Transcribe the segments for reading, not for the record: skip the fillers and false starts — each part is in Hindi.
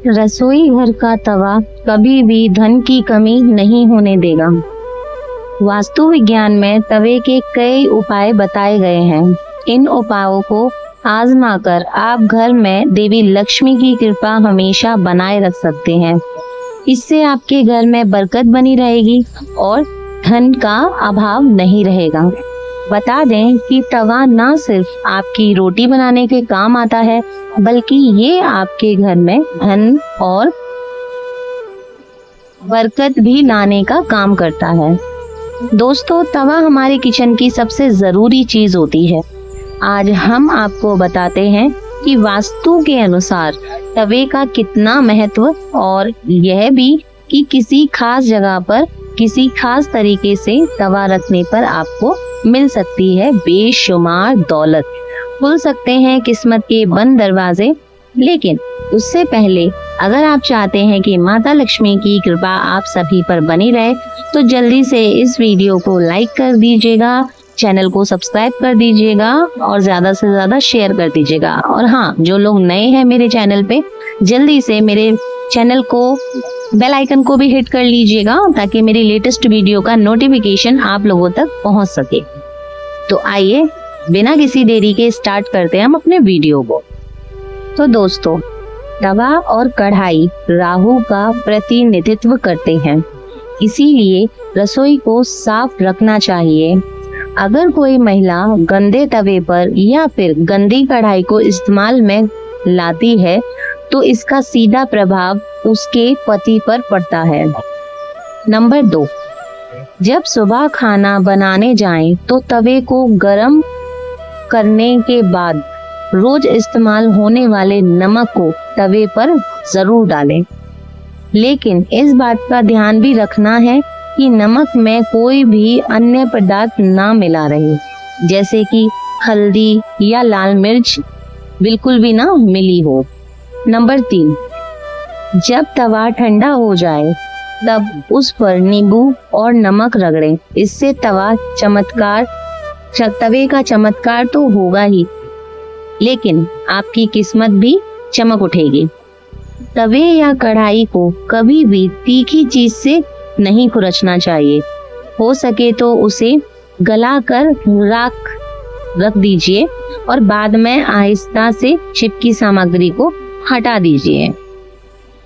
रसोई घर का तवा कभी भी धन की कमी नहीं होने देगा। वास्तु विज्ञान में तवे के कई उपाय बताए गए हैं। इन उपायों को आजमाकर आप घर में देवी लक्ष्मी की कृपा हमेशा बनाए रख सकते हैं। इससे आपके घर में बरकत बनी रहेगी और धन का अभाव नहीं रहेगा। बता दें कि तवा न सिर्फ आपकी रोटी बनाने के काम आता है, बल्कि ये आपके घर में धन और बरकत भी लाने का काम करता है। दोस्तों, तवा हमारे किचन की सबसे जरूरी चीज होती है। आज हम आपको बताते हैं कि वास्तु के अनुसार तवे का कितना महत्व, और यह भी कि किसी खास जगह पर किसी खास तरीके से तवा रखने पर आपको मिल सकती है बेशुमार दौलत, खुल सकते हैं किस्मत के बंद दरवाजे। लेकिन उससे पहले अगर आप चाहते हैं कि माता लक्ष्मी की कृपा आप सभी पर बनी रहे, तो जल्दी से इस वीडियो को लाइक कर दीजिएगा, चैनल को सब्सक्राइब कर दीजिएगा और ज्यादा से ज्यादा शेयर कर दीजिएगा। और हाँ, जो लोग नए हैं मेरे चैनल पे, जल्दी से मेरे चैनल को बेल आइकन को भी हिट कर लीजिएगा, ताकि मेरी लेटेस्ट वीडियो का नोटिफिकेशन आप लोगों तक पहुंच सके। तो आइए बिना किसी देरी के स्टार्ट करते हैं हम अपने वीडियो को। तो दोस्तों, तवा और कढ़ाई राहु का प्रतिनिधित्व करते हैं, इसीलिए रसोई को साफ रखना चाहिए। अगर कोई महिला गंदे तवे पर या फिर गंदी कढ़ाई को इस्तेमाल में लाती है, तो इसका सीधा प्रभाव उसके पति पर पड़ता है। नंबर 2, जब सुबह खाना बनाने जाएं, तो तवे को गरम करने के बाद रोज इस्तेमाल होने वाले नमक को तवे पर जरूर डालें। लेकिन इस बात का ध्यान भी रखना है कि नमक में कोई भी अन्य पदार्थ ना मिला रहे, जैसे कि हल्दी या लाल मिर्च बिल्कुल भी ना मिली हो। नंबर 3, जब तवा ठंडा हो जाए तब उस पर नींबू और नमक रगड़ें। इससे तवे का चमत्कार तो होगा ही, लेकिन आपकी किस्मत भी चमक उठेगी। तवे या कढ़ाई को कभी भी तीखी चीज से नहीं खुरचना चाहिए। हो सके तो उसे गलाकर राख रख दीजिए और बाद में आहिस्ता से चिपकी सामग्री को हटा दीजिए।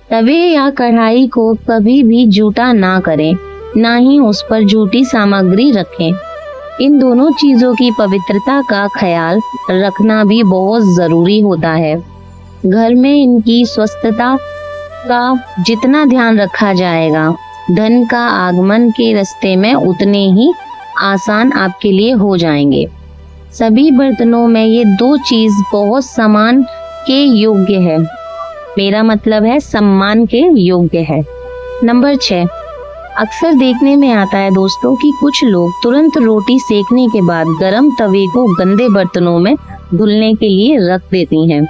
तवे या कढ़ाई को कभी भी जूठा ना करें, ना ही उस पर जूठी सामग्री रखें। इन दोनों चीजों की पवित्रता का ख्याल रखना भी बहुत जरूरी होता है। घर में इनकी स्वस्थता का जितना ध्यान रखा जाएगा, धन का आगमन के रास्ते में उतने ही आसान आपके लिए हो जाएंगे। सभी बर्तनों में ये 2 चीज बहुत सम्मान के योग्य है। मेरा मतलब है सम्मान के योग्य है। नंबर 6, अक्सर देखने में आता है दोस्तों कि कुछ लोग तुरंत रोटी सेकने के बाद गरम तवे को गंदे बर्तनों में धुलने के लिए रख देती हैं।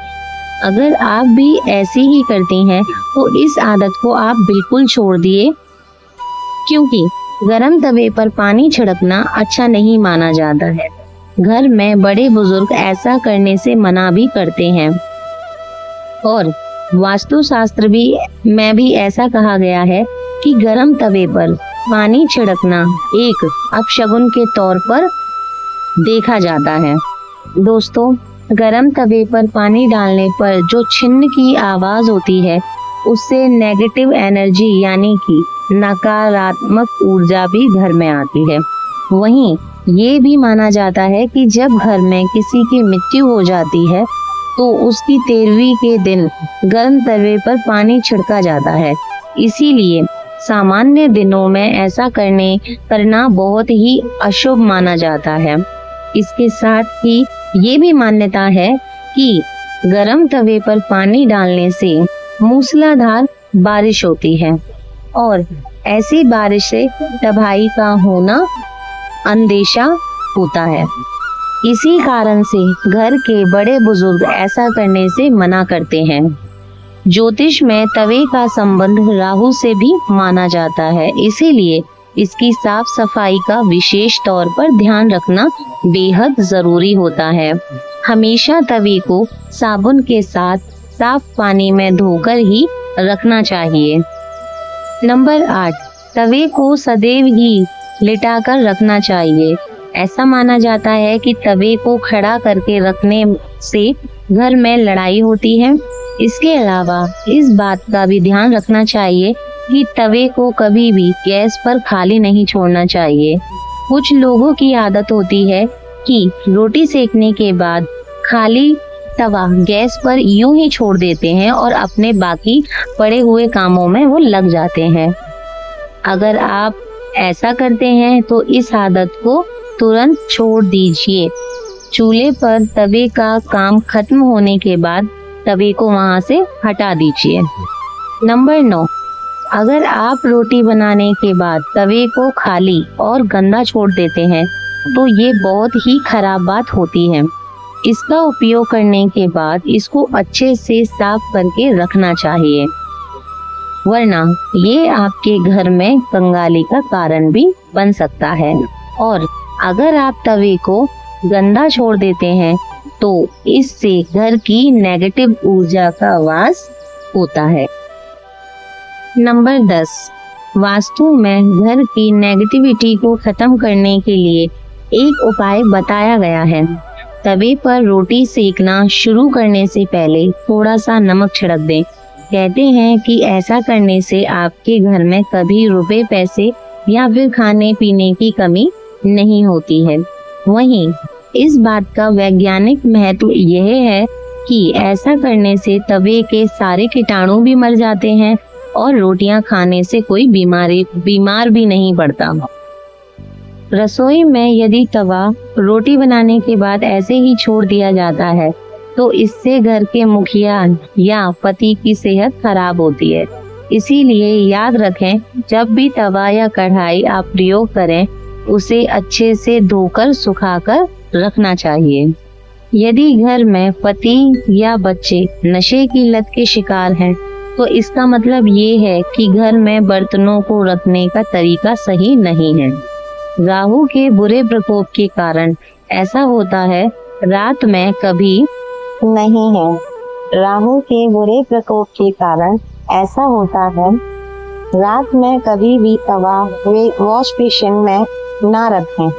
अगर आप भी ऐसे ही करती हैं, तो इस आदत को आप बिल्कुल छोड़ दिए, क्योंकि गरम तवे पर पानी छिड़कना अच्छा नहीं माना जाता है। घर में बड़े बुजुर्ग ऐसा करने से मना भी करते हैं, और वास्तु शास्त्र में भी ऐसा कहा गया है कि गरम तवे पर पानी छिड़कना एक अपशगुन के तौर पर देखा जाता है। दोस्तों, गरम तवे पर पानी डालने पर जो छिन्न की आवाज होती है, उससे नेगेटिव एनर्जी यानी कि नकारात्मक ऊर्जा भी घर में आती है। वहीं ये भी माना जाता है कि जब घर में किसी की मृत्यु हो जाती है, तो उसकी 13वीं के दिन गर्म तवे पर पानी छिड़का जाता है। इसीलिए सामान्य दिनों में ऐसा करना बहुत ही अशुभ माना जाता है। इसके साथ ही ये भी मान्यता है कि गरम तवे पर पानी डालने से मूसलाधार बारिश होती है, और ऐसी बारिश से तबाही का होना अंदेशा होता है। इसी कारण से घर के बड़े बुजुर्ग ऐसा करने से मना करते हैं। ज्योतिष में तवे का संबंध राहु से भी माना जाता है, इसीलिए इसकी साफ सफाई का विशेष तौर पर ध्यान रखना बेहद जरूरी होता है। हमेशा तवे को साबुन के साथ साफ पानी में धोकर ही रखना चाहिए। नंबर 8, तवे को सदैव ही लिटाकर रखना चाहिए। ऐसा माना जाता है कि तवे को खड़ा करके रखने से घर में लड़ाई होती है। इसके अलावा इस बात का भी ध्यान रखना चाहिए कि तवे को कभी भी गैस पर खाली नहीं छोड़ना चाहिए। कुछ लोगों की आदत होती है कि रोटी सेकने के बाद खाली तवा गैस पर यूं ही छोड़ देते हैं और अपने बाकी पड़े हुए कामों में वो लग जाते हैं। अगर आप ऐसा करते हैं तो इस आदत को तुरंत छोड़ दीजिए। चूल्हे पर तवे का काम खत्म होने के बाद तवे को वहां से हटा दीजिए। नंबर 9, अगर आप रोटी बनाने के बाद तवे को खाली और गंदा छोड़ देते हैं तो ये बहुत ही खराब बात होती है। इसका उपयोग करने के बाद इसको अच्छे से साफ करके रखना चाहिए, वरना ये आपके घर में कंगाली का कारण भी बन सकता है। और अगर आप तवे को गंदा छोड़ देते हैं तो इससे घर की नेगेटिव ऊर्जा का वास होता है। नंबर 10, वास्तु में घर की नेगेटिविटी को खत्म करने के लिए एक उपाय बताया गया है। तवे पर रोटी सेकना शुरू करने से पहले थोड़ा सा नमक छिड़क दें। कहते हैं कि ऐसा करने से आपके घर में कभी रुपए पैसे या फिर खाने पीने की कमी नहीं होती है। वहीं इस बात का वैज्ञानिक महत्व यह है कि ऐसा करने से तवे के सारे कीटाणु भी मर जाते हैं और रोटियां खाने से कोई बीमार भी नहीं पड़ता। रसोई में यदि तवा रोटी बनाने के बाद ऐसे ही छोड़ दिया जाता है तो इससे घर के मुखिया या पति की सेहत खराब होती है। इसीलिए याद रखें, जब भी तवा या कढ़ाई आप प्रयोग करें उसे अच्छे से धोकर सुखाकर रखना चाहिए। यदि घर में पति या बच्चे नशे की लत के शिकार हैं तो इसका मतलब ये है कि घर में बर्तनों को रखने का तरीका सही नहीं है। राहु के बुरे प्रकोप के कारण ऐसा होता है। रात में कभी नहीं है। राहु के बुरे प्रकोप के कारण ऐसा होता है। रात में कभी भी तवा वॉश बेसिन में ना रखें,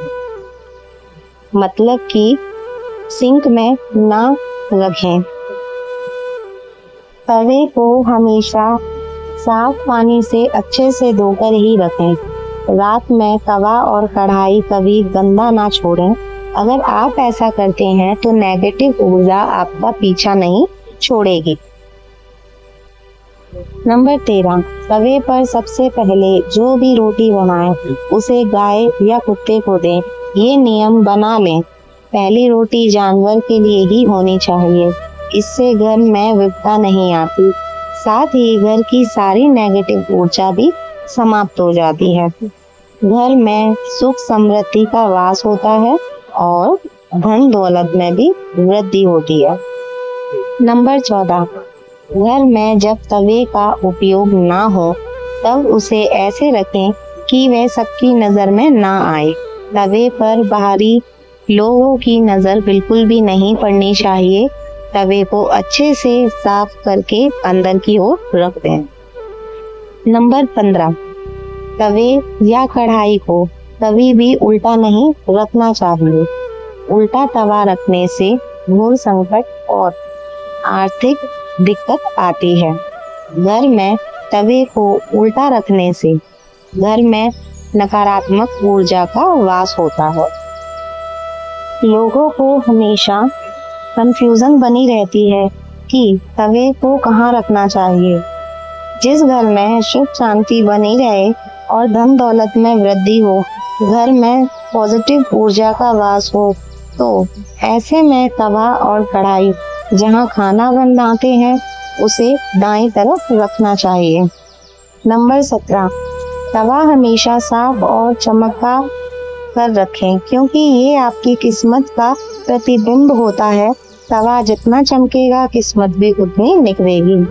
मतलब कि सिंक में ना रखें। तवे को हमेशा साफ पानी से अच्छे से धोकर ही रखें। रात में तवा और कढ़ाई कभी गंदा ना छोड़ें। अगर आप ऐसा करते हैं तो नेगेटिव ऊर्जा आपका पीछा नहीं छोड़ेगी। नंबर 13, तवे पर सबसे पहले जो भी रोटी बनाएं उसे गाय या कुत्ते को दें। ये नियम बना लें। पहली रोटी जानवर के लिए ही होनी चाहिए। इससे घर में विपदा नहीं आती, साथ ही घर की सारी नेगेटिव ऊर्जा भी समाप्त हो जाती है। घर में सुख समृद्धि का वास होता है और धन दौलत में भी वृद्धि होती है। नंबर 14, घर में जब तवे का उपयोग ना हो तब उसे ऐसे रखें कि वह सबकी नजर में ना आए। तवे पर बाहरी लोगों की नजर बिल्कुल भी नहीं पड़नी चाहिए। तवे को अच्छे से साफ करके अंदर की ओर रख दें। नंबर 15, तवे या कढ़ाई को कभी भी उल्टा नहीं रखना चाहिए। उल्टा तवा रखने से घोर संकट और आर्थिक दिक्कत आती है। घर में तवे को उल्टा रखने से घर में नकारात्मक ऊर्जा का वास होता है। लोगों को हमेशा कंफ्यूजन बनी रहती है कि तवे को कहाँ रखना चाहिए। जिस घर में सुख शांति बनी रहे और धन दौलत में वृद्धि हो, घर में पॉजिटिव ऊर्जा का वास हो, तो ऐसे में तवा और कढ़ाई जहाँ खाना बनाते हैं उसे दाईं तरफ रखना चाहिए। नंबर 17, तवा हमेशा साफ और चमकता कर रखें, क्योंकि ये आपकी किस्मत का प्रतिबिंब होता है। तवा जितना चमकेगा किस्मत भी उतनी निखरेगी।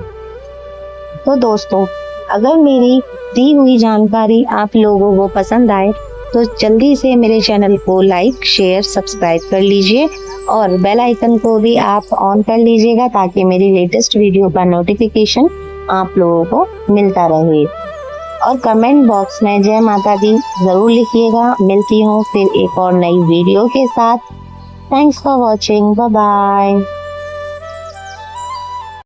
तो दोस्तों, अगर मेरी दी हुई जानकारी आप लोगों को पसंद आए तो जल्दी से मेरे चैनल को लाइक, शेयर, सब्सक्राइब कर लीजिए और बेल आइकन को भी आप ऑन कर लीजिएगा ताकि मेरी लेटेस्ट वीडियो का नोटिफिकेशन आप लोगों को मिलता रहे। और कमेंट बॉक्स में जय माता दी जरूर लिखिएगा। मिलती हूँ फिर एक और नई वीडियो के साथ। Thanks for watching. Bye bye.